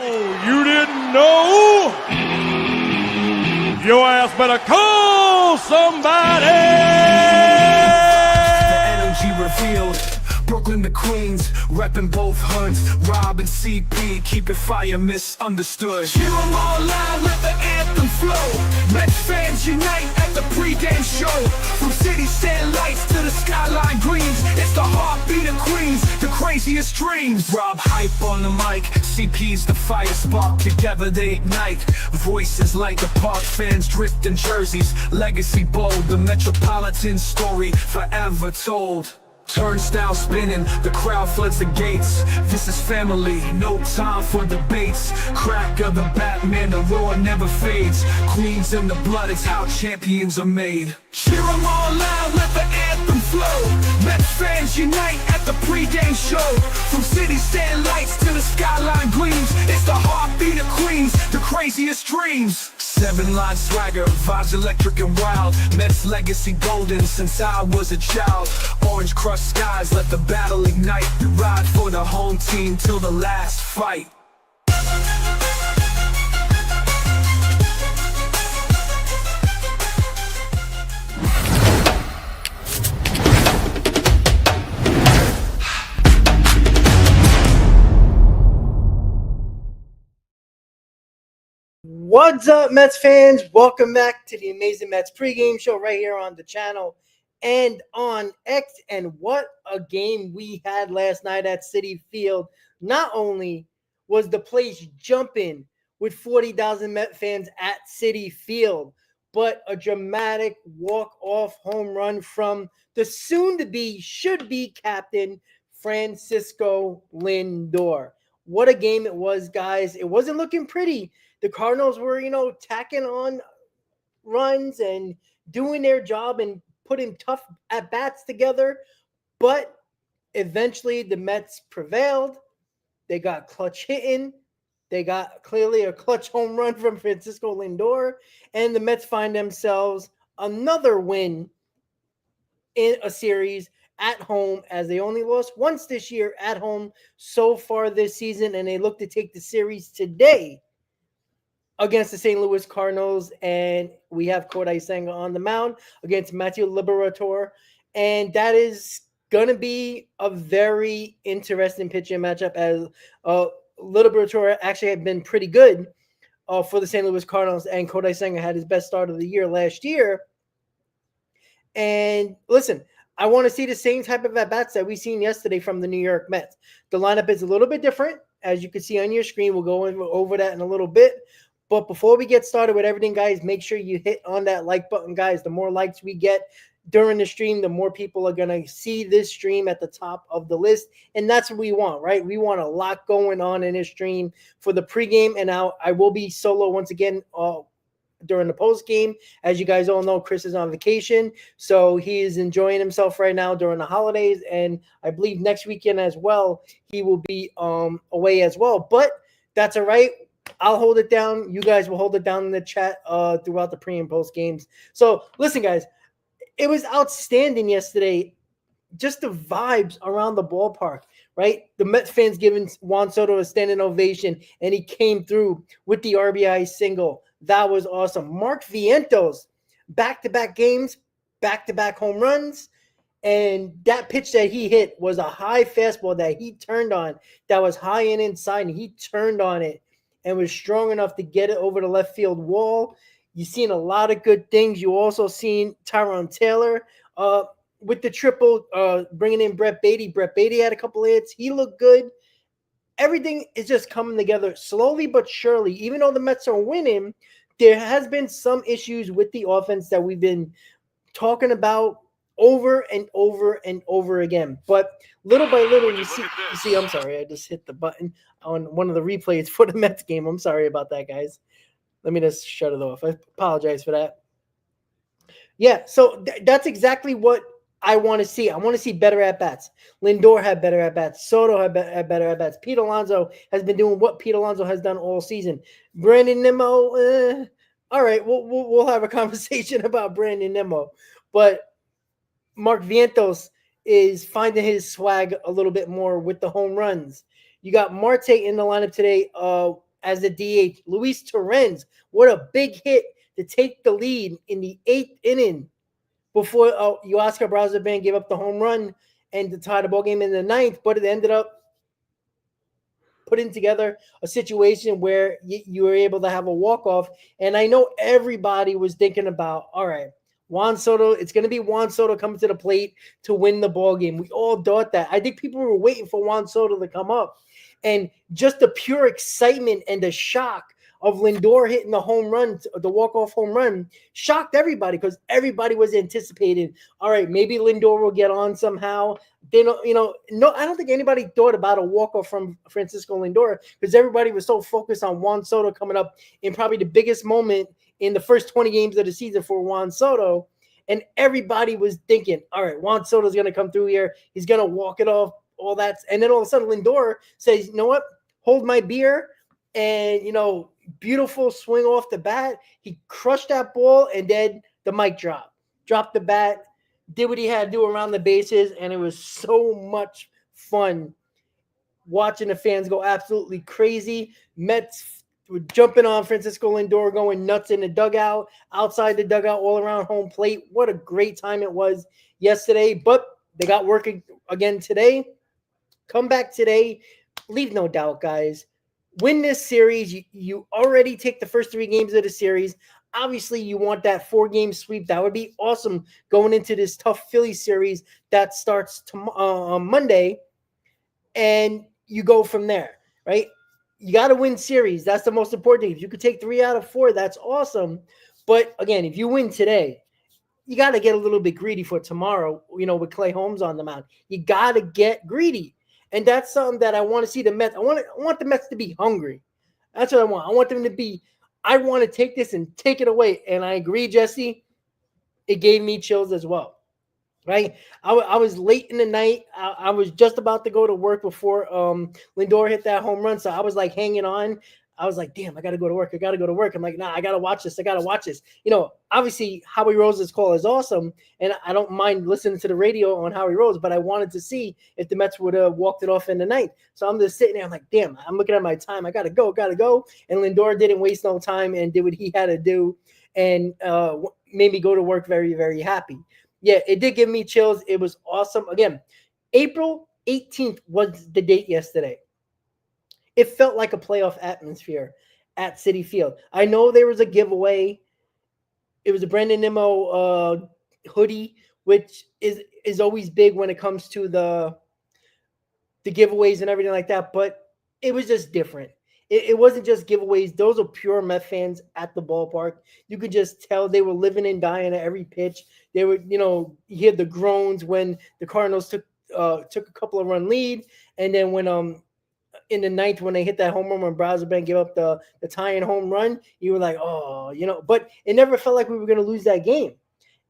Oh, you didn't know? Your ass better call somebody! The energy revealed. Brooklyn to Queens, reppin' both hoods. Rob and CP, keep it fire, misunderstood. Cheer 'em all loud, let the anthem flow. Mets fans unite at the pregame show. From city stand lights to the skyline greens, it's the heartbeat of Queens, the craziest dreams. Rob hype on the mic, CP's the fire spark. Together they ignite, voices light the park. Fans drift in jerseys, legacy bold. The Metropolitan story forever told. Turnstile spinning, the crowd floods the gates. This is family, no time for debates. Crack of the Batman, the roar never fades. Queens in the blood, it's how champions are made. Cheer 'em all loud, let the anthem flow. Mets fans unite at the pregame show. From city stand lights to the skyline gleams, it's the heartbeat of Queens, the craziest dreams. 7-line swagger, vibes electric and wild. Mets legacy golden since I was a child. Orange crushed skies, let the battle ignite. Ride for the home team till the last fight. What's up, Mets fans? Welcome back to the amazing Mets pregame show right here on the channel and on X. And what a game we had last night at Citi Field. Not only was the place jumping with 40,000 Met fans at Citi Field, but a dramatic walk-off home run from the soon-to-be, should-be captain, Francisco Lindor. What a game it was, guys. It wasn't looking pretty. The Cardinals were, tacking on runs and doing their job and putting tough at-bats together. But eventually the Mets prevailed. They got clutch hitting. They got clearly a clutch home run from Francisco Lindor. And the Mets find themselves another win in a series at home, as they only lost once this year at home so far this season. And they look to take the series today against the St. Louis Cardinals, and we have Kodai Senga on the mound against Matthew Liberatore, and that is going to be a very interesting pitching matchup, as Liberatore actually had been pretty good for the St. Louis Cardinals, and Kodai Senga had his best start of the year last year. And listen, I want to see the same type of at-bats that we seen yesterday from the New York Mets. The lineup is a little bit different, as you can see on your screen. We'll go over that in a little bit. But before we get started with everything, guys, make sure you hit on that like button, guys. The more likes we get during the stream, the more people are going to see this stream at the top of the list. And that's what we want, right? We want a lot going on in this stream for the pregame. And now I will be solo once again during the postgame. As you guys all know, Chris is on vacation. So he is enjoying himself right now during the holidays. And I believe next weekend as well, he will be away as well. But that's all right. I'll hold it down. You guys will hold it down in the chat throughout the pre and post games. So listen, guys, it was outstanding yesterday. Just the vibes around the ballpark, right? The Mets fans giving Juan Soto a standing ovation, and he came through with the RBI single. That was awesome. Mark Vientos, back-to-back games, back-to-back home runs. And that pitch that he hit was a high fastball that he turned on. That was high and inside, and he turned on it and was strong enough to get it over the left field wall. You've seen a lot of good things. You also seen Tyrone Taylor with the triple, bringing in Brett Beatty. Brett Beatty had a couple of hits. He looked good. Everything is just coming together slowly but surely. Even though the Mets are winning, there has been some issues with the offense that we've been talking about over and over and over again. But little by little, you see, I'm sorry, I just hit the button on one of the replays for the Mets game. I'm sorry about that, guys. Let me just shut it off. I apologize for that. Yeah, so that's exactly what I want to see. I want to see better at-bats. Lindor had better at-bats. Soto had better at-bats. Pete Alonso has been doing what Pete Alonso has done all season. Brandon Nimmo, all right, we'll have a conversation about Brandon Nimmo. But Mark Vientos is finding his swag a little bit more with the home runs. You got Marte in the lineup today as the DH. Luis Torrens, what a big hit to take the lead in the 8th inning before Yoasker Brazaban gave up the home run and to tie the ball game in the 9th, but it ended up putting together a situation where you were able to have a walk-off. And I know everybody was thinking about, all right, Juan Soto, it's going to be Juan Soto coming to the plate to win the ball game. We all thought that. I think people were waiting for Juan Soto to come up. And just the pure excitement and the shock of Lindor hitting the home run, the walk-off home run, shocked everybody because everybody was anticipating, all right, maybe Lindor will get on somehow. They don't, no, I don't think anybody thought about a walk-off from Francisco Lindor because everybody was so focused on Juan Soto coming up in probably the biggest moment in the first 20 games of the season for Juan Soto. And everybody was thinking, all right, Juan Soto's going to come through here. He's going to walk it off, all that. And then all of a sudden Lindor says, you know what, hold my beer. And, beautiful swing off the bat. He crushed that ball and then the mic dropped the bat, did what he had to do around the bases. And it was so much fun watching the fans go absolutely crazy. Mets were jumping on Francisco Lindor, going nuts in the dugout, outside the dugout, all around home plate. What a great time it was yesterday, but they got work again today. Come back today. Leave no doubt, guys. Win this series. You already take the first 3 games of the series. Obviously, you want that 4-game sweep. That would be awesome going into this tough Philly series that starts on Monday. And you go from there, right? You got to win series. That's the most important thing. If you could take 3 out of 4, that's awesome. But again, if you win today, you got to get a little bit greedy for tomorrow, with Clay Holmes on the mound. You got to get greedy. And that's something that I want to see the Mets. I want the Mets to be hungry. That's what I want. I want them to be, I want to take this and take it away. And I agree, Jesse. It gave me chills as well. Right? I was late in the night. I was just about to go to work before Lindor hit that home run. So I was like hanging on. I was like, damn, I got to go to work. I'm like, nah, I got to watch this. Obviously Howie Rose's call is awesome. And I don't mind listening to the radio on Howie Rose, but I wanted to see if the Mets would have walked it off in the ninth. So I'm just sitting there. I'm like, damn, I'm looking at my time. I got to go. And Lindor didn't waste no time and did what he had to do and made me go to work very, very happy. Yeah, it did give me chills. It was awesome. Again, April 18th was the date yesterday. It felt like a playoff atmosphere at Citi Field. I know there was a giveaway. It was a Brandon Nimmo hoodie, which is always big when it comes to the giveaways and everything like that. But it was just different. It wasn't just giveaways. Those are pure Met fans at the ballpark. You could just tell they were living and dying at every pitch. They were, you hear the groans when the Cardinals took a couple of run lead, and then when in the ninth, when they hit that home run when Brazaban gave up the tying home run, you were like, oh, but it never felt like we were going to lose that game.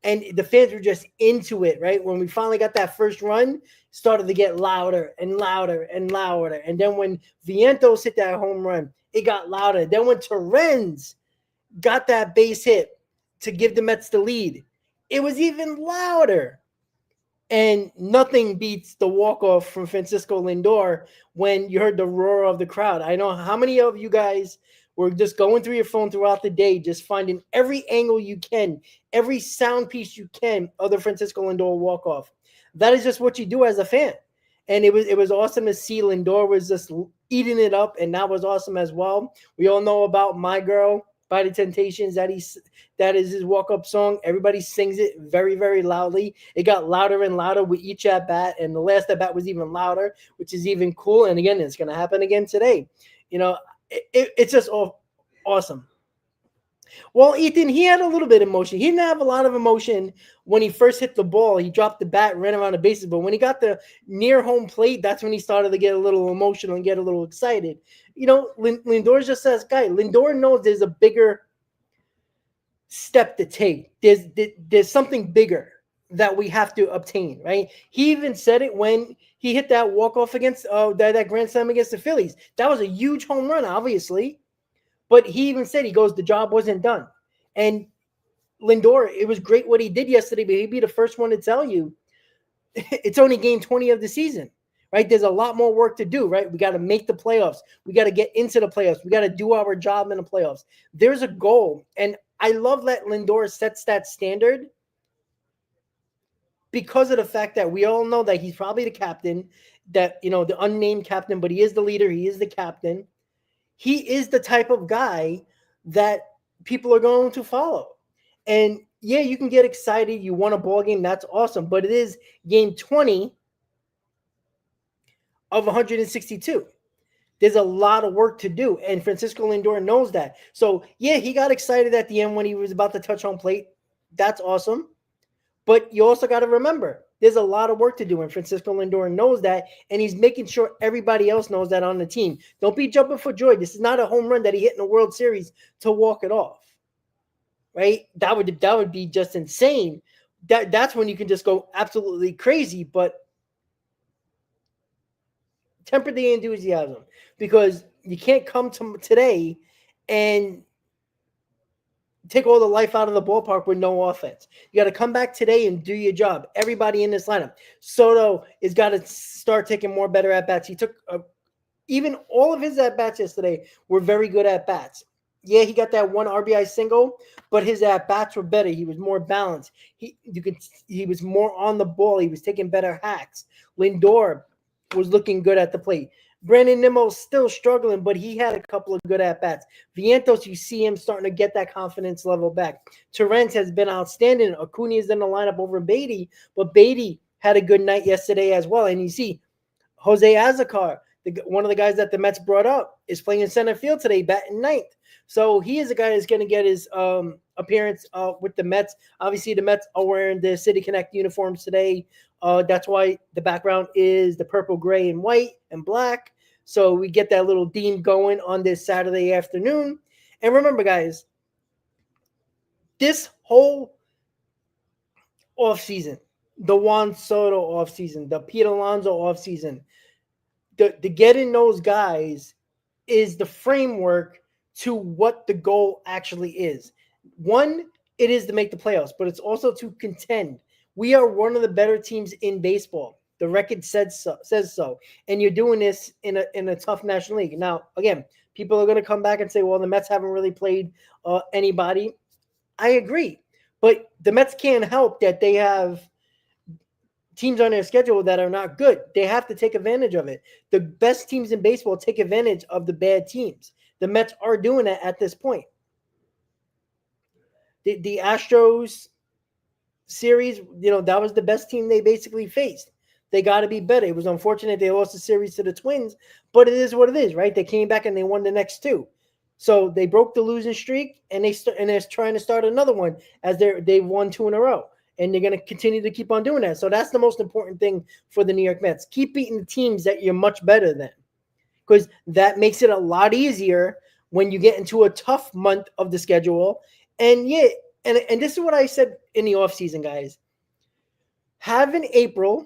And the fans were just into it, right? When we finally got that first run, started to get louder and louder and louder. And then when Vientos hit that home run, it got louder. Then when Torrens got that base hit to give the Mets the lead, it was even louder. And nothing beats the walk-off from Francisco Lindor when you heard the roar of the crowd. I know how many of you guys were just going through your phone throughout the day, just finding every angle you can, every sound piece you can of the Francisco Lindor walk-off. That is just what you do as a fan. And it was awesome to see Lindor was just eating it up, and that was awesome as well. We all know about My Girl by the Temptations. That is his walk-up song. Everybody sings it very, very loudly. It got louder and louder with each at-bat, and the last at-bat was even louder, which is even cool. And again, it's going to happen again today. It's just awesome. Well, Ethan, he had a little bit of emotion. He didn't have a lot of emotion when he first hit the ball. He dropped the bat, ran around the bases. But when he got the near home plate, that's when he started to get a little emotional and get a little excited. Lindor's just says, guy, Lindor knows there's a bigger step to take. There's something bigger that we have to obtain, right? He even said it when he hit that walk-off against that grand slam against the Phillies. That was a huge home run, obviously. But he even said, he goes, the job wasn't done. And Lindor, it was great what he did yesterday, but he'd be the first one to tell you it's only game 20 of the season. right? There's a lot more work to do, right? We got to make the playoffs. We got to get into the playoffs. We got to do our job in the playoffs. There's a goal. And I love that Lindor sets that standard because of the fact that we all know that he's probably the captain, that, the unnamed captain, but he is the leader. He is the captain. He is the type of guy that people are going to follow. And yeah, you can get excited. You won a ball game. That's awesome. But it is game 20 of 162. There's a lot of work to do. And Francisco Lindor knows that. So yeah, he got excited at the end when he was about to touch home plate. That's awesome. But you also got to remember, there's a lot of work to do, and Francisco Lindor knows that, and he's making sure everybody else knows that on the team. Don't be jumping for joy. This is not a home run that he hit in the World Series to walk it off, right? That would be just insane. That's when you can just go absolutely crazy, but temper the enthusiasm, because you can't come to today and take all the life out of the ballpark with no offense. You got to come back today and do your job. Everybody in this lineup. Soto has got to start taking more better at-bats. He took even all of his at-bats yesterday were very good at-bats. Yeah, he got that one RBI single, but his at-bats were better. He was more balanced. He was more on the ball. He was taking better hacks. Lindor was looking good at the plate. Brandon Nimmo's still struggling, but he had a couple of good at-bats. Vientos, you see him starting to get that confidence level back. Torrens has been outstanding. Acuna is in the lineup over Beatty, but Beatty had a good night yesterday as well. And you see Jose Azocar, one of the guys that the Mets brought up, is playing in center field today, batting ninth. So he is a guy that's going to get his appearance with the Mets. Obviously, the Mets are wearing the City Connect uniforms today. That's why the background is the purple, gray, and white and black. So we get that little theme going on this Saturday afternoon. And remember, guys, this whole offseason, the Juan Soto offseason, the Pete Alonso offseason, the getting those guys is the framework to what the goal actually is. One, it is to make the playoffs, but it's also to contend. We are one of the better teams in baseball. The record says so. And you're doing this in a tough National League. Now, again, people are going to come back and say, well, the Mets haven't really played anybody. I agree. But the Mets can't help that they have teams on their schedule that are not good. They have to take advantage of it. The best teams in baseball take advantage of the bad teams. The Mets are doing that at this point. The Astros series, that was the best team they basically faced. They got to be better. It was unfortunate they lost the series to the Twins, but it is what it is, right? They came back and they won the next two. So they broke the losing streak, and they're trying to start another one as they've won two in a row. And they're going to continue to keep on doing that. So that's the most important thing for the New York Mets. Keep beating the teams that you're much better than, because that makes it a lot easier when you get into a tough month of the schedule. And yeah, and this is what I said in the offseason, guys. Have an April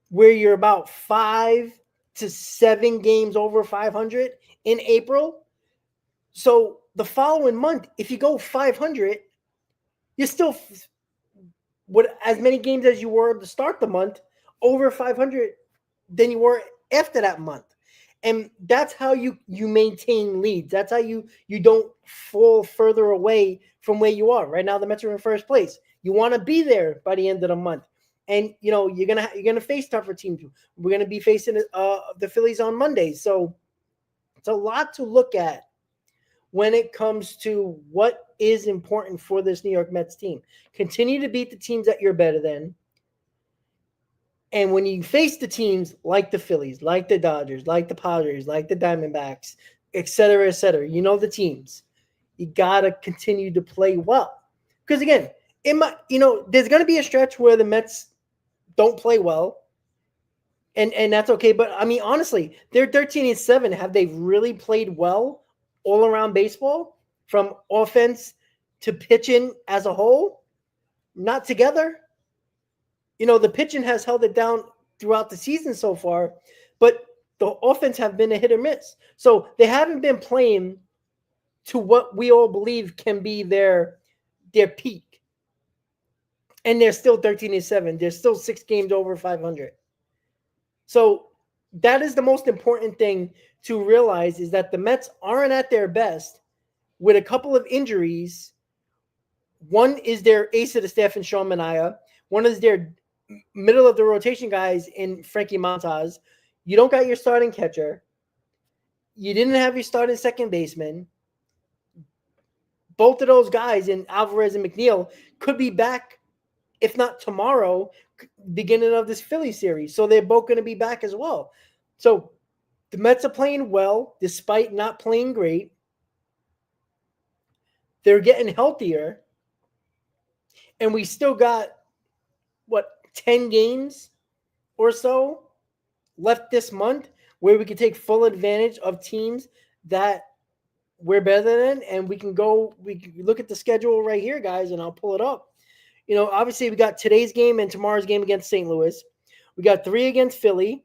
where you're about 5 to 7 games over 500 in April. So the following month, if you go 500, you're still as many games as you were to start the month, over 500 than you were after that month. And that's how you maintain leads. That's how you don't fall further away from where you are. Right now, the Mets are in first place. You want to be there by the end of the month. And, you're gonna face tougher teams. We're going to be facing the Phillies on Monday. So it's a lot to look at when it comes to what is important for this New York Mets team. Continue to beat the teams that you're better than. And when you face the teams like the Phillies, like the Dodgers, like the Padres, like the Diamondbacks, et cetera, the teams, you got to continue to play well. Because, again, there's going to be a stretch where the Mets don't play well, and that's okay. But, I mean, honestly, they're 13-7. Have they really played well all around baseball, from offense to pitching as a whole? Not together. The pitching has held it down throughout the season so far, but the offense have been a hit or miss. So they haven't been playing to what we all believe can be their peak. And they're still 13-7. They're still 6 games over 500. So that is the most important thing to realize, is that the Mets aren't at their best with a couple of injuries. One is their ace of the staff in Sean Manaea. One is their middle of the rotation guys in Frankie Montas. You don't got your starting catcher. You didn't have your starting second baseman. Both of those guys, in Alvarez and McNeil, could be back, if not tomorrow, beginning of this Philly series. So they're both going to be back as well. So the Mets are playing well despite not playing great. They're getting healthier. And we still got, 10 games or so left this month where we can take full advantage of teams that we're better than. And we can look at the schedule right here, guys, and I'll pull it up. Obviously we got today's game and tomorrow's game against St. Louis. We got 3 against Philly,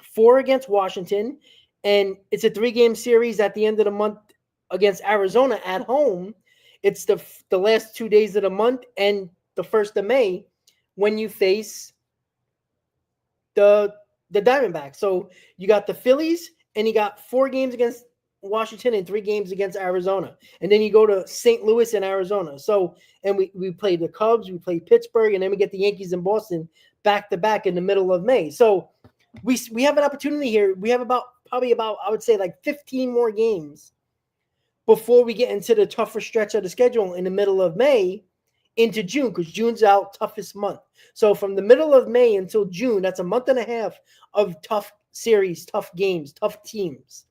4 against Washington, and it's a 3-game series at the end of the month against Arizona at home. It's the last 2 days of the month and the 1st of May when you face the Diamondbacks. So you got the Phillies, and you got 4 games against Washington and 3 games against Arizona. And then you go to St. Louis and Arizona. So, and we play the Cubs, we play Pittsburgh, and then we get the Yankees in Boston back to back in the middle of May. So we have an opportunity here. We have probably about, I would say, like 15 more games before we get into the tougher stretch of the schedule in the middle of May into June, because June's our toughest month. So from the middle of May until June, that's a month and a half of tough series, tough games, tough teams.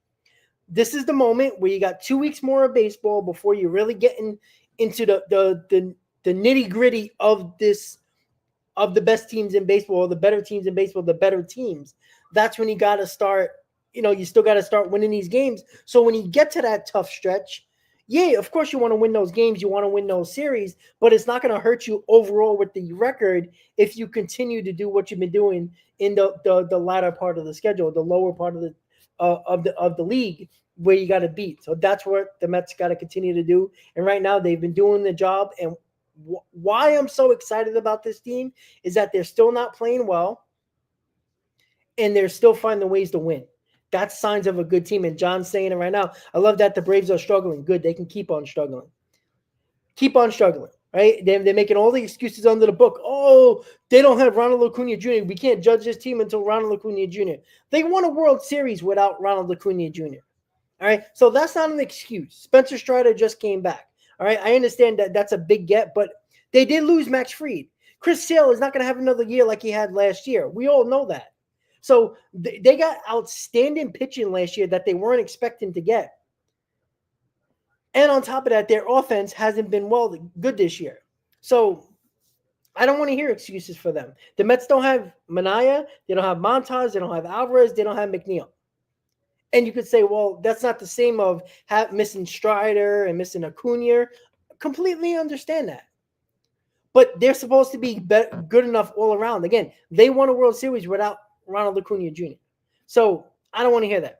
This is the moment where you got 2 weeks more of baseball before you're really getting into the nitty-gritty of the best teams in baseball, the better teams in baseball, the better teams. That's when you got to start, you still got to start winning these games. So when you get to that tough stretch, yeah, of course you want to win those games, you want to win those series, but it's not going to hurt you overall with the record if you continue to do what you've been doing in the latter part of the schedule, the lower part of the league, where you got to beat. So that's what the Mets got to continue to do. And right now they've been doing the job. And why I'm so excited about this team is that they're still not playing well, and they're still finding ways to win. That's signs of a good team. And John's saying it right now. I love that the Braves are struggling. Good. They can keep on struggling. Keep on struggling, right? They're making all the excuses under the book. Oh, they don't have Ronald Acuna Jr. We can't judge this team until Ronald Acuna Jr. They won a World Series without Ronald Acuna Jr. All right? So that's not an excuse. Spencer Strider just came back. All right? I understand that that's a big get, but they did lose Max Fried. Chris Sale is not going to have another year like he had last year. We all know that. So they got outstanding pitching last year that they weren't expecting to get. And on top of that, their offense hasn't been good this year. So I don't want to hear excuses for them. The Mets don't have Manaea. They don't have Montas. They don't have Alvarez. They don't have McNeil. And you could say, well, that's not the same of missing Strider and missing Acuna. Completely understand that. But they're supposed to be good enough all around. Again, they won a World Series without Ronald Acuna Jr. So I don't want to hear that.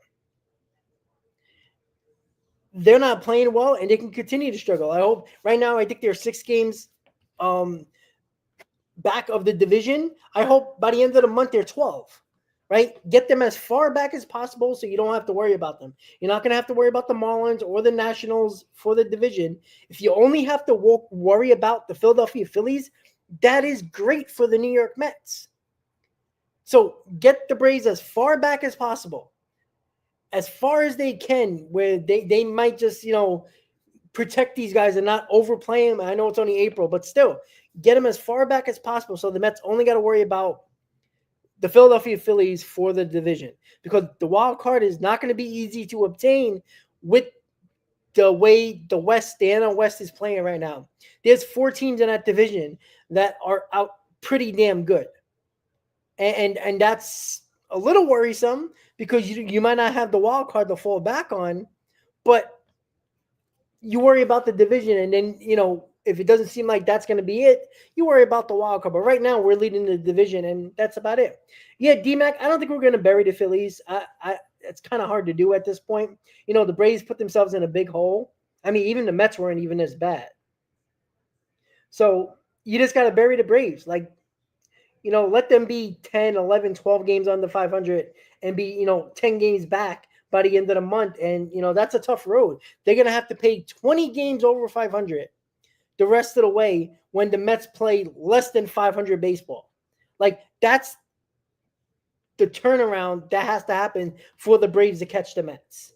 They're not playing well, and they can continue to struggle. I hope right now, I think they're 6 games back of the division. I hope by the end of the month, they're 12, right? Get them as far back as possible so you don't have to worry about them. You're not going to have to worry about the Marlins or the Nationals for the division. If you only have to worry about the Philadelphia Phillies, that is great for the New York Mets. So get the Braves as far back as possible, as far as they can, where they might just, protect these guys and not overplay them. I know it's only April, but still get them as far back as possible. So the Mets only got to worry about the Philadelphia Phillies for the division, because the wild card is not going to be easy to obtain with the way the NL West is playing right now. There's 4 teams in that division that are out pretty damn good. And that's a little worrisome, because you might not have the wild card to fall back on, but you worry about the division, and then, if it doesn't seem like that's going to be it, you worry about the wild card. But right now we're leading the division, and that's about it. Yeah, D-Mac, I don't think we're going to bury the Phillies. It's kind of hard to do at this point. The Braves put themselves in a big hole. I mean, even the Mets weren't even as bad. So you just got to bury the Braves. Like, let them be 10, 11, 12 games under 500 and be, 10 games back by the end of the month. And, that's a tough road. They're going to have to pay 20 games over 500 the rest of the way when the Mets play less than 500 baseball. Like, that's the turnaround that has to happen for the Braves to catch the Mets.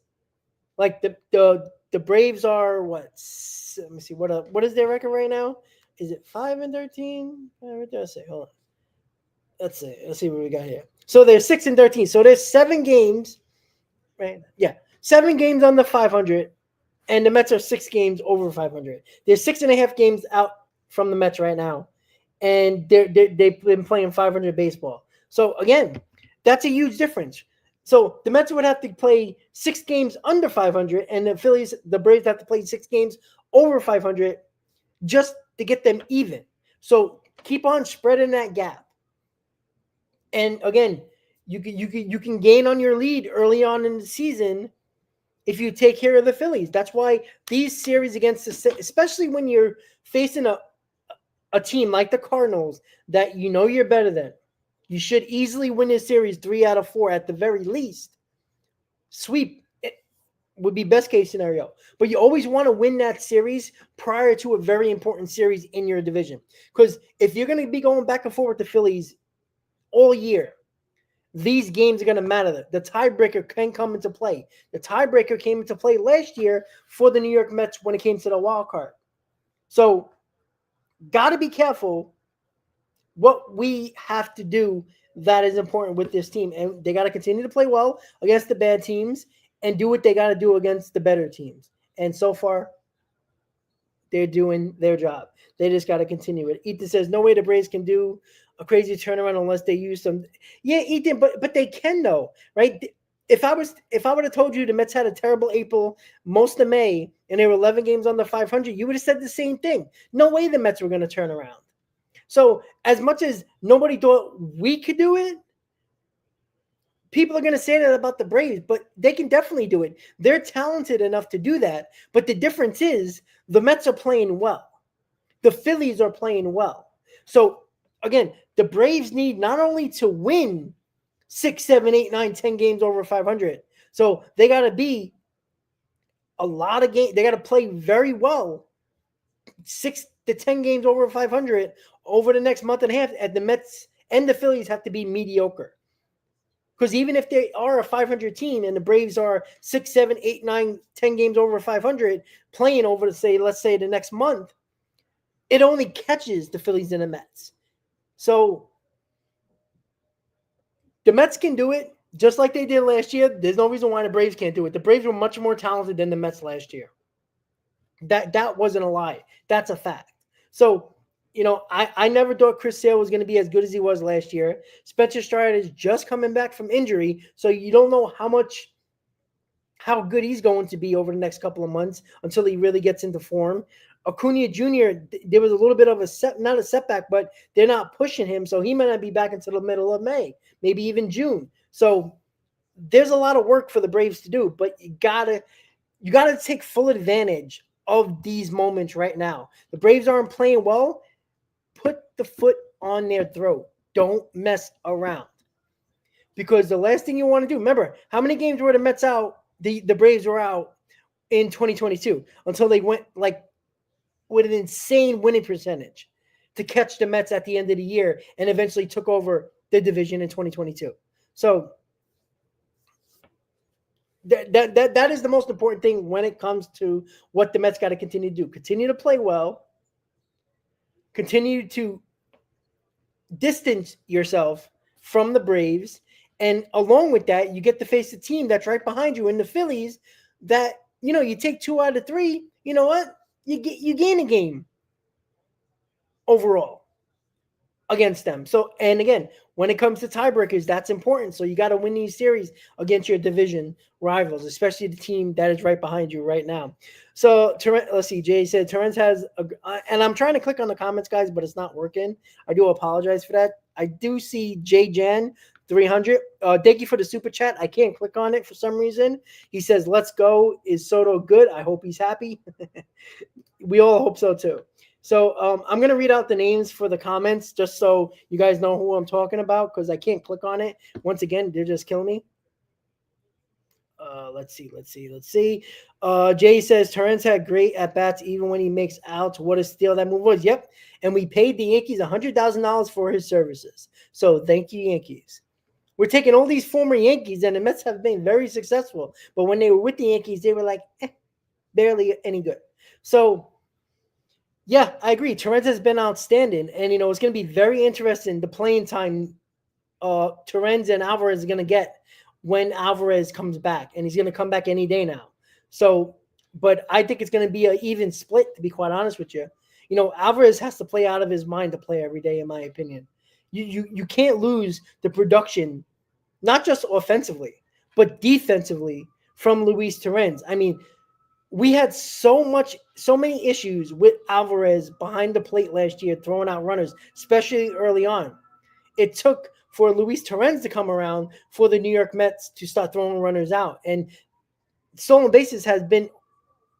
Like, the Braves are what? Let me see. What is their record right now? Is it 5-13? What did I say? Hold on. Let's see what we got here. So they're 6-13. So there's 7 games, right? Yeah, 7 games on the 500, and the Mets are 6 games over 500. They're 6.5 games out from the Mets right now, and they've been playing 500 baseball. So again, that's a huge difference. So the Mets would have to play 6 games under 500, and the Braves have to play 6 games over 500 just to get them even. So keep on spreading that gap. And again, you can gain on your lead early on in the season if you take care of the Phillies. That's why these series against especially when you're facing a team like the Cardinals that you're better than, you should easily win this series 3 out of 4 at the very least. Sweep it would be best case scenario. But you always want to win that series prior to a very important series in your division. Because if you're going to be going back and forth with the Phillies all year, these games are going to matter. The tiebreaker can come into play. The tiebreaker came into play last year for the New York Mets when it came to the wild card. So, got to be careful what we have to do that is important with this team. And they got to continue to play well against the bad teams and do what they got to do against the better teams. And so far, they're doing their job. They just got to continue it. Ethan says, no way the Braves can do a crazy turnaround unless they use some. Yeah, Ethan, but they can though, right? If I would have told you the Mets had a terrible April, most of May, and they were 11 games under 500, you would have said the same thing. No way the Mets were going to turn around. So as much as nobody thought we could do it, people are going to say that about the Braves, but they can definitely do it. They're talented enough to do that. But the difference is the Mets are playing well. The Phillies are playing well. So again, the Braves need not only to win 6, 7, 8, 9, 10 games over 500. So they got to be a lot of games. They got to play very well, 6 to 10 games over 500 over the next month and a half. And the Mets and the Phillies have to be mediocre. Because even if they are a 500 team and the Braves are 6, 7, 8, 9, 10 games over 500, playing over, let's say the next month, it only catches the Phillies and the Mets. So the Mets can do it just like they did last year. There's no reason why the Braves can't do it. The Braves were much more talented than the Mets last year. That wasn't a lie. That's a fact. So, I never thought Chris Sale was going to be as good as he was last year. Spencer Strider is just coming back from injury, so you don't know how good he's going to be over the next couple of months until he really gets into form. Acuna Jr., there was a little bit of not a setback, but they're not pushing him, so he might not be back until the middle of May, maybe even June. So there's a lot of work for the Braves to do, but you gotta take full advantage of these moments right now. The Braves aren't playing well. Put the foot on their throat. Don't mess around. Because the last thing you want to do, remember, how many games were the Mets out, the Braves were out in 2022 until they went with an insane winning percentage to catch the Mets at the end of the year and eventually took over the division in 2022. So that is the most important thing when it comes to what the Mets got to continue to do. Continue to play well. Continue to distance yourself from the Braves. And along with that, you get to face a team that's right behind you in the Phillies that, you take 2 out of 3, you know what? You gain a game overall against them. So, and again, when it comes to tiebreakers, that's important. So you got to win these series against your division rivals, especially the team that is right behind you right now. So let's see. Jay said Terrence has, and I'm trying to click on the comments, guys, but it's not working. I do apologize for that. I do see Jay Jan 300. Thank you for the super chat. I can't click on it for some reason. He says, "Let's go. Is Soto good? I hope he's happy." We all hope so too. So I'm going to read out the names for the comments just so you guys know who I'm talking about because I can't click on it. Once again, they're just killing me. Let's see. Jay says Torrens had great at bats even when he makes outs. What a steal that move was. Yep. And we paid the Yankees $100,000 for his services. So thank you, Yankees. We're taking all these former Yankees, and the Mets have been very successful. But when they were with the Yankees, they were like, barely any good. So, yeah, I agree. Torrens has been outstanding. And, it's going to be very interesting the playing time Torrens and Alvarez are going to get when Alvarez comes back, and he's going to come back any day now. So, but I think it's going to be an even split, to be quite honest with you. Alvarez has to play out of his mind to play every day, in my opinion. You can't lose the production, not just offensively, but defensively from Luis Torrens. I mean, we had so many issues with Alvarez behind the plate last year, throwing out runners, especially early on. It took for Luis Torrens to come around for the New York Mets to start throwing runners out. And stolen bases has been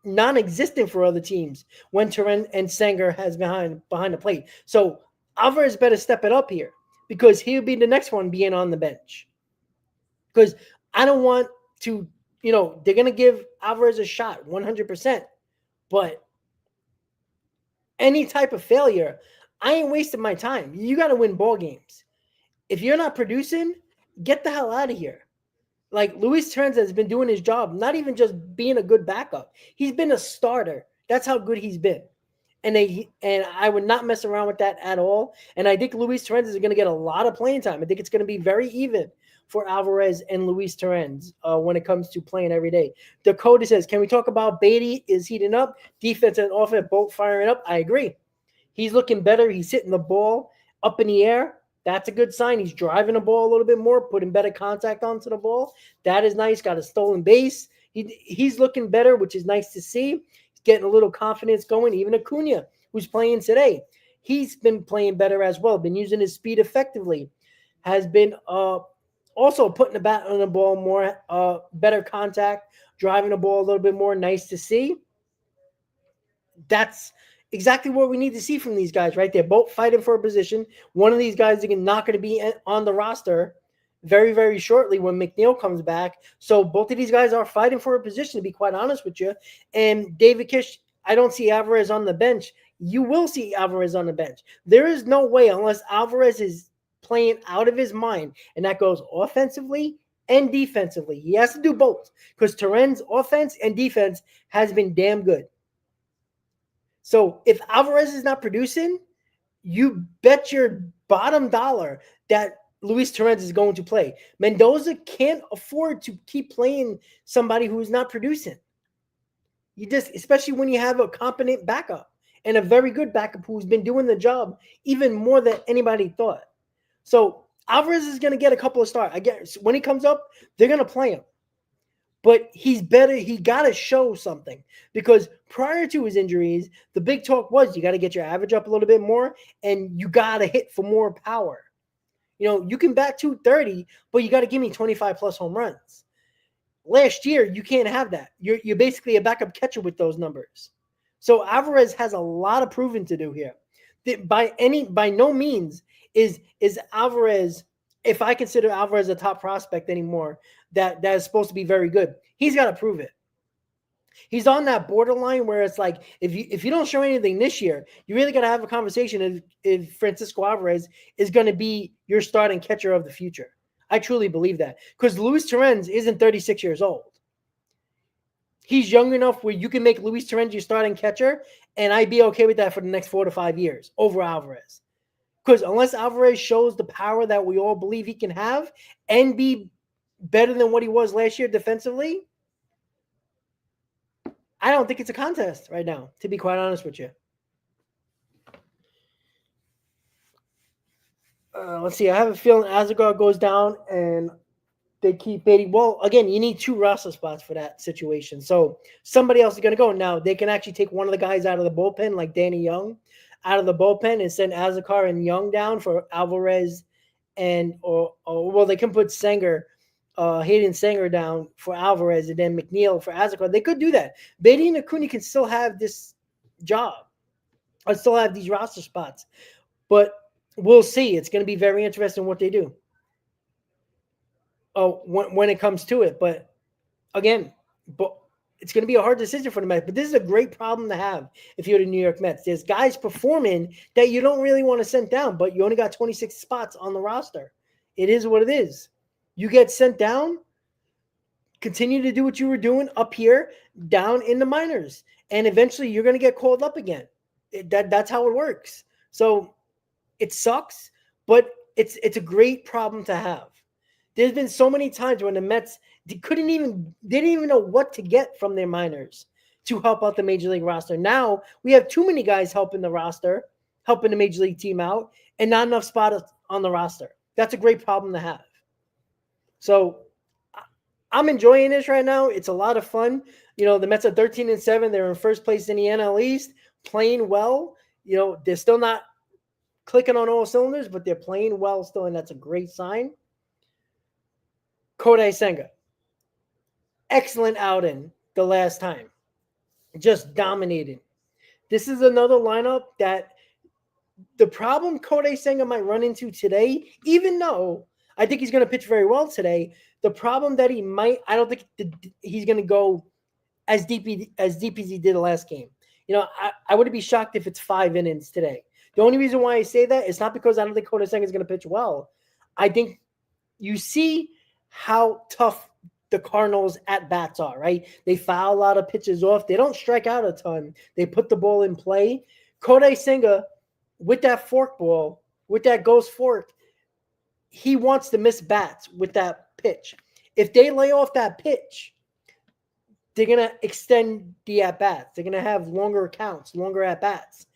non-existent for other teams when Torrens and Sanger has behind the plate. So Alvarez better step it up here because he'll be the next one being on the bench. Because I don't want to, they're going to give Alvarez a shot 100%. But any type of failure, I ain't wasting my time. You got to win ball games. If you're not producing, get the hell out of here. Like Luis Torrens has been doing his job, not even just being a good backup. He's been a starter. That's how good he's been. And I would not mess around with that at all. And I think Luis Torrens is going to get a lot of playing time. I think it's going to be very even for Alvarez and Luis Torrens when it comes to playing every day. Dakota says, can we talk about Beatty is heating up? Defense and offense both firing up. I agree. He's looking better. He's hitting the ball up in the air. That's a good sign. He's driving the ball a little bit more, putting better contact onto the ball. That is nice. Got a stolen base. He's looking better, which is nice to see. He's getting a little confidence going. Even Acuna, who's playing today, he's been playing better as well. Been using his speed effectively. Has been also putting the bat on the ball more, better contact, driving the ball a little bit more. Nice to see. That's exactly what we need to see from these guys, right? They're both fighting for a position. One of these guys is not going to be on the roster very, very shortly when McNeil comes back. So both of these guys are fighting for a position, to be quite honest with you. And David Kish, I don't see Alvarez on the bench. You will see Alvarez on the bench. There is no way unless Alvarez is playing out of his mind, and that goes offensively and defensively. He has to do both because Torrens' offense and defense has been damn good. So if Alvarez is not producing, you bet your bottom dollar that Luis Torrens is going to play. Mendoza can't afford to keep playing somebody who's not producing. Especially when you have a competent backup and a very good backup who's been doing the job even more than anybody thought. So Alvarez is going to get a couple of starts. I guess when he comes up, they're going to play him. But he's better. He got to show something because prior to his injuries, the big talk was you got to get your average up a little bit more and you got to hit for more power. You can bat 230, but you got to give me 25 plus home runs. Last year, you can't have that. You're basically a backup catcher with those numbers. So Alvarez has a lot of proving to do here. By no means is Alvarez, if I consider Alvarez a top prospect anymore, that is supposed to be very good. He's got to prove it. He's on that borderline where it's like, if you don't show anything this year, you really got to have a conversation if Francisco Alvarez is going to be your starting catcher of the future. I truly believe that because Luis Torrens isn't 36 years old. He's young enough where you can make Luis Torrens your starting catcher, and I'd be okay with that for the next 4 to 5 years over Alvarez. Because unless Alvarez shows the power that we all believe he can have and be better than what he was last year defensively, I don't think it's a contest right now, to be quite honest with you. Let's see. I have a feeling Azagard goes down and they keep Beatty. Well, again, you need 2 roster spots for that situation. So somebody else is going to go. Now, they can actually take one of the guys out of the bullpen, like Danny Young, out of the bullpen and send Azakar and Young down for Alvarez or they can put Sanger, Hayden Sanger down for Alvarez and then McNeil for Azakar. They could do that. Beatty and Acuna can still have this job. I still have these roster spots, but we'll see. It's going to be very interesting what they do. Oh, when it comes to it, but again, but it's going to be a hard decision for the Mets. But this is a great problem to have if you're the New York Mets. There's guys performing that you don't really want to send down, but you only got 26 spots on the roster. It is what it is. You get sent down. Continue to do what you were doing up here, down in the minors, and eventually you're going to get called up again. That's how it works. So it sucks, but it's a great problem to have. There's been so many times when the Mets didn't even know what to get from their minors to help out the major league roster. Now we have too many guys helping the roster, helping the major league team out, and not enough spots on the roster. That's a great problem to have. So I'm enjoying this right now. It's a lot of fun. The Mets are 13-7. They're in first place in the NL East, playing well. They're still not clicking on all cylinders, but they're playing well still, and that's a great sign. Kodai Senga, excellent outing the last time. Just dominated. This is another lineup that the problem Kodai Senga might run into today, even though I think he's going to pitch very well today, the problem that I don't think he's going to go as deep as he did the last game. I wouldn't be shocked if it's 5 innings today. The only reason why I say that is not because I don't think Kodai Senga is going to pitch well. I think you see how tough the Cardinals at-bats are, right? They foul a lot of pitches off. They don't strike out a ton. They put the ball in play. Kodai Senga, with that fork ball, with that ghost fork, he wants to miss bats with that pitch. If they lay off that pitch, they're going to extend the at-bats. They're going to have longer counts, longer at-bats.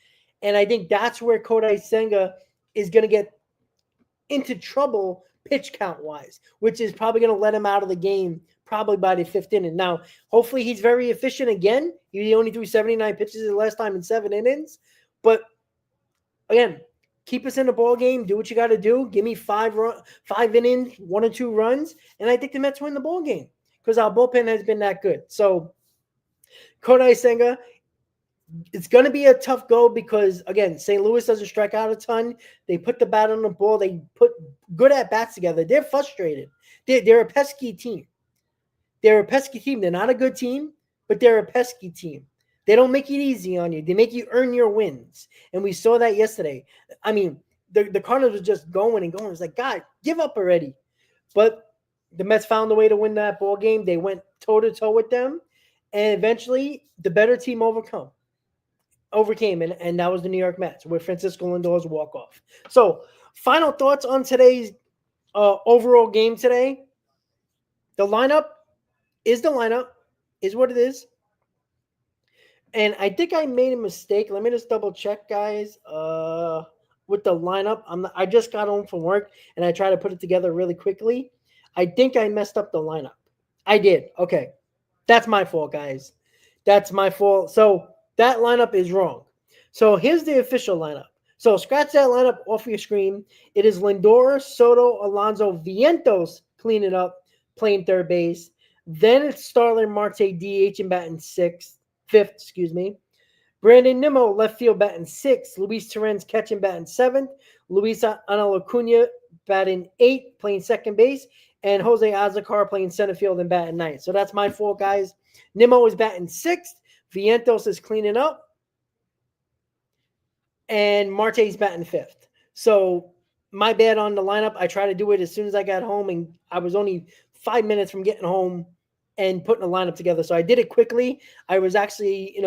And I think that's where Kodai Senga is going to get into trouble pitch count-wise, which is probably going to let him out of the game probably by the 5th inning. Now, hopefully he's very efficient again. He only threw 79 pitches the last time in 7 innings. But, again, keep us in the ball game. Do what you got to do. Give me 5 innings, 1 or 2 runs, and I think the Mets win the ball game because our bullpen has been that good. So, Kodai Senga, it's going to be a tough go because, again, St. Louis doesn't strike out a ton. They put the bat on the ball. They put good at-bats together. They're frustrated. They're a pesky team. They're a pesky team. They're not a good team, but they're a pesky team. They don't make it easy on you. They make you earn your wins. And we saw that yesterday. I mean, the Cardinals were just going and going. It was like, God, give up already. But the Mets found a way to win that ball game. They went toe-to-toe with them. And eventually, the better team overcame, and that was the New York Mets with Francisco Lindor's walk-off. So, final thoughts on today's overall game today. The lineup is what it is. And I think I made a mistake. Let me just double-check, guys, with the lineup. I just got home from work, and I tried to put it together really quickly. I think I messed up the lineup. I did. Okay. That's my fault, guys. That's my fault. So, that lineup is wrong. So here's the official lineup. So scratch that lineup off your screen. It is Lindor, Soto, Alonso, Vientos cleaning up, playing third base. Then it's Starlin Marte, DH, and batting fifth. Brandon Nimmo, left field, batting 6th. Luis Torrens catching, batting 7th. Luis Angel Acuna, batting 8th, playing second base. And Jose Azocar playing center field and batting 9th. So that's my fault, guys. Nimmo is batting 6th. Vientos is cleaning up. And Marte is batting 5th. So my bad on the lineup. I tried to do it as soon as I got home, and I was only 5 minutes from getting home and putting a lineup together. So I did it quickly. I was actually,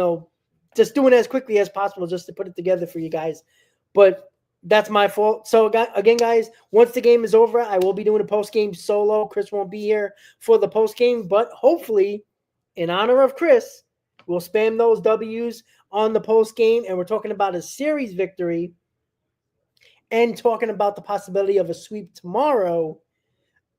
just doing it as quickly as possible just to put it together for you guys. But that's my fault. So again, guys, once the game is over, I will be doing a post-game solo. Chris won't be here for the post-game, but hopefully, in honor of Chris, we'll spam those W's on the post-game, and we're talking about a series victory and talking about the possibility of a sweep tomorrow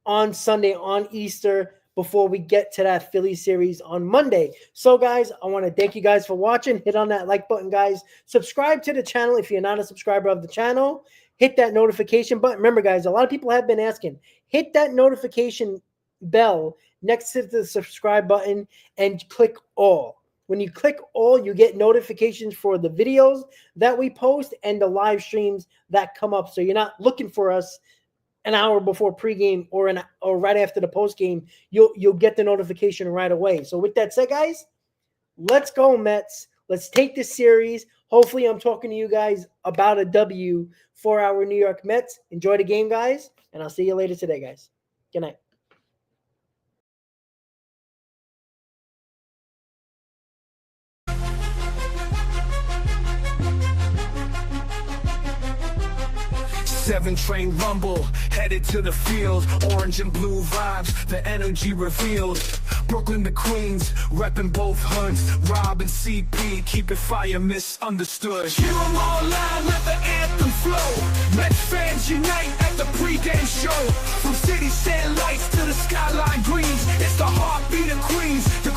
on Sunday, on Easter, before we get to that Philly series on Monday. So, guys, I want to thank you guys for watching. Hit on that like button, guys. Subscribe to the channel if you're not a subscriber of the channel. Hit that notification button. Remember, guys, a lot of people have been asking. Hit that notification bell next to the subscribe button and click all. When you click all, you get notifications for the videos that we post and the live streams that come up. So you're not looking for us an hour before pregame or right after the postgame. You'll get the notification right away. So with that said, guys, let's go Mets. Let's take this series. Hopefully I'm talking to you guys about a W for our New York Mets. Enjoy the game, guys, and I'll see you later today, guys. Good night. Seven train rumble, headed to the field. Orange and blue vibes, the energy revealed. Brooklyn to Queens, repping both hoods. Rob and CP, keep it fire misunderstood. Hear 'em all loud, let the anthem flow. Mets fans unite at the pregame show. From city sand lights to the skyline greens, it's the heartbeat of Queens. The